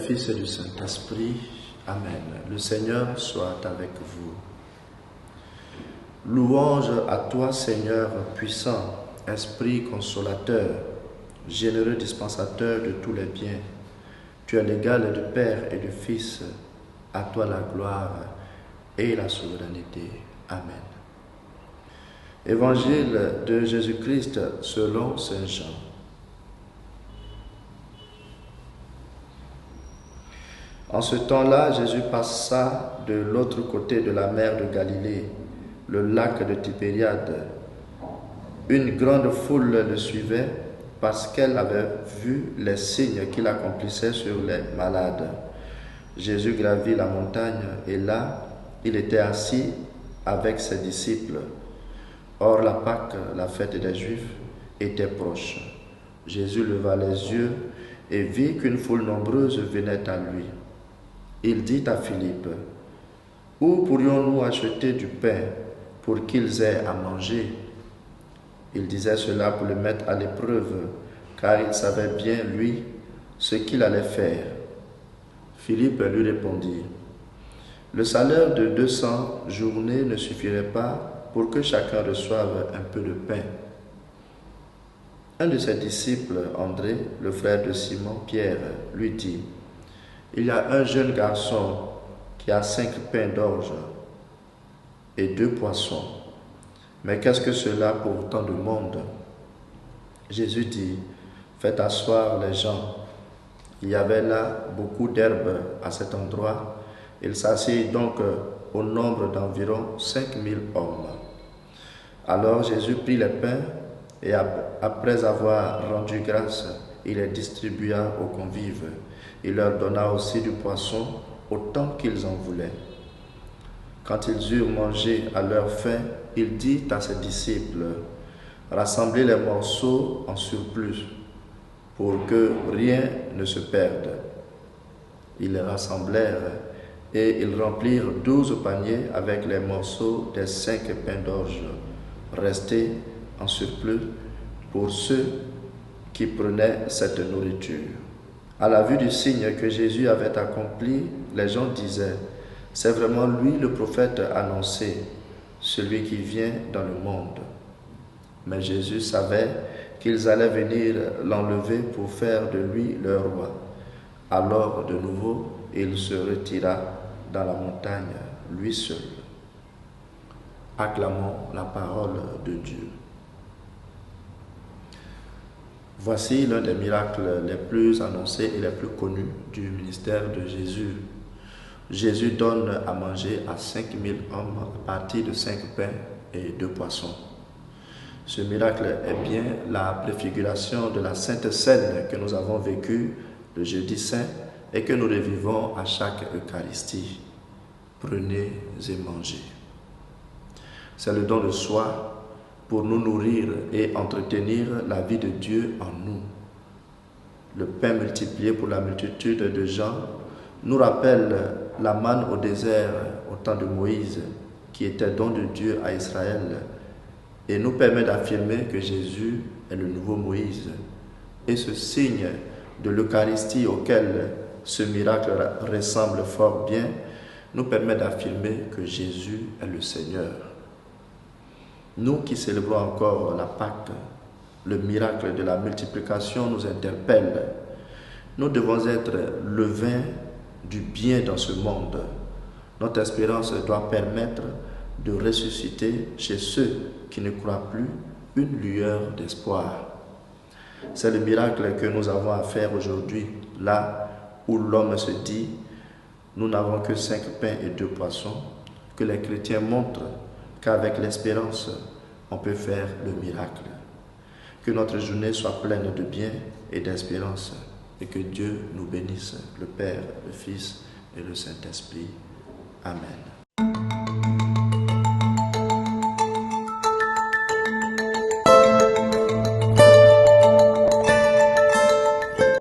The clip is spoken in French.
Fils et du Saint-Esprit. Amen. Le Seigneur soit avec vous. Louange à toi, Seigneur puissant, Esprit consolateur, généreux dispensateur de tous les biens. Tu es l'égal du Père et du Fils. À toi la gloire et la souveraineté. Amen. Évangile de Jésus-Christ selon saint Jean. En ce temps-là, Jésus passa de l'autre côté de la mer de Galilée, le lac de Tibériade. Une grande foule le suivait parce qu'elle avait vu les signes qu'il accomplissait sur les malades. Jésus gravit la montagne et là, il était assis avec ses disciples. Or, la Pâque, la fête des Juifs, était proche. Jésus leva les yeux et vit qu'une foule nombreuse venait à lui. Il dit à Philippe, « Où pourrions-nous acheter du pain pour qu'ils aient à manger ?» Il disait cela pour le mettre à l'épreuve, car il savait bien, lui, ce qu'il allait faire. Philippe lui répondit, « Le salaire de 200 journées ne suffirait pas pour que chacun reçoive un peu de pain. » Un de ses disciples, André, le frère de Simon, Pierre, lui dit, « Il y a un jeune garçon qui a 5 pains d'orge et 2 poissons. Mais qu'est-ce que cela pour tant de monde ?» Jésus dit, « Faites asseoir les gens. » Il y avait là beaucoup d'herbes à cet endroit. Il s'assied donc au nombre d'environ 5000 hommes. Alors Jésus prit les pains et après avoir rendu grâce, il les distribua aux convives. Il leur donna aussi du poisson autant qu'ils en voulaient. Quand ils eurent mangé à leur faim, il dit à ses disciples, « Rassemblez les morceaux en surplus, pour que rien ne se perde. » Ils les rassemblèrent et ils remplirent 12 paniers avec les morceaux des 5 pains d'orge, restés en surplus pour ceux qui prenaient cette nourriture. À la vue du signe que Jésus avait accompli, les gens disaient, « C'est vraiment lui le prophète annoncé, celui qui vient dans le monde. » Mais Jésus savait qu'ils allaient venir l'enlever pour faire de lui leur roi. Alors, de nouveau, il se retira dans la montagne, lui seul. Acclamons la parole de Dieu. Voici l'un des miracles les plus annoncés et les plus connus du ministère de Jésus. Jésus donne à manger à 5000 hommes à partir de 5 pains et 2 poissons. Ce miracle est bien la préfiguration de la Sainte Seine que nous avons vécue le jeudi saint et que nous revivons à chaque Eucharistie. Prenez et mangez. C'est le don de soi pour nous nourrir et entretenir la vie de Dieu en nous. Le pain multiplié pour la multitude de gens nous rappelle la manne au désert au temps de Moïse, qui était don de Dieu à Israël, et nous permet d'affirmer que Jésus est le nouveau Moïse. Et ce signe de l'Eucharistie auquel ce miracle ressemble fort bien nous permet d'affirmer que Jésus est le Seigneur. Nous qui célébrons encore la Pâque, le miracle de la multiplication nous interpelle. Nous devons être le vin du bien dans ce monde. Notre espérance doit permettre de ressusciter chez ceux qui ne croient plus une lueur d'espoir. C'est le miracle que nous avons à faire aujourd'hui, là où l'homme se dit « Nous n'avons que 5 pains et 2 poissons », que les chrétiens montrent qu'avec l'espérance, on peut faire le miracle. Que notre journée soit pleine de bien et d'espérance et que Dieu nous bénisse, le Père, le Fils et le Saint-Esprit. Amen.